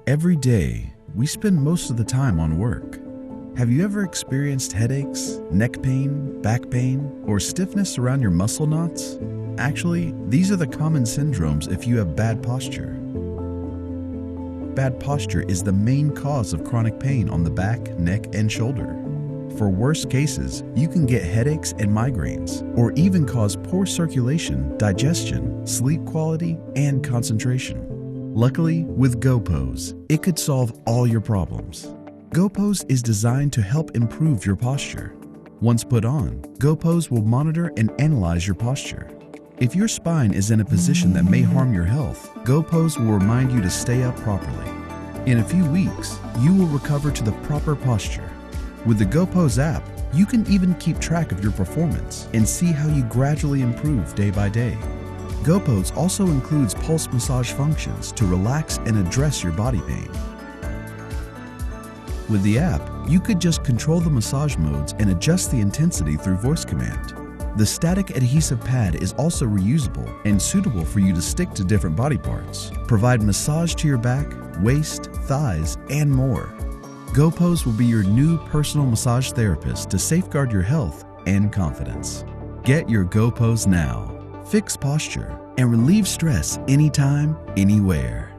Every day, we spend most of the time on work. Have you ever experienced headaches, neck pain, back pain, or stiffness around your muscle knots? Actually, these are the common syndromes if you have bad posture. Bad posture is the main cause of chronic pain on the back, neck, and shoulder. For worse cases, you can get headaches and migraines, or even cause poor circulation, digestion, sleep quality, and concentration. Luckily, with Gopose, it could solve all your problems. Gopose is designed to help improve your posture. Once put on, Gopose will monitor and analyze your posture. If your spine is in a position that may harm your health, Gopose will remind you to stay up properly. In a few weeks, you will recover to the proper posture. With the Gopose app, you can even keep track of your performance and see how you gradually improve day by day. Gopose also includes pulse massage functions to relax and address your body pain. With the app, you could just control the massage modes and adjust the intensity through voice command. The static adhesive pad is also reusable and suitable for you to stick to different body parts, provide massage to your back, waist, thighs, and more. Gopose will be your new personal massage therapist to safeguard your health and confidence. Get your Gopose now. Fix posture and relieve stress anytime, anywhere.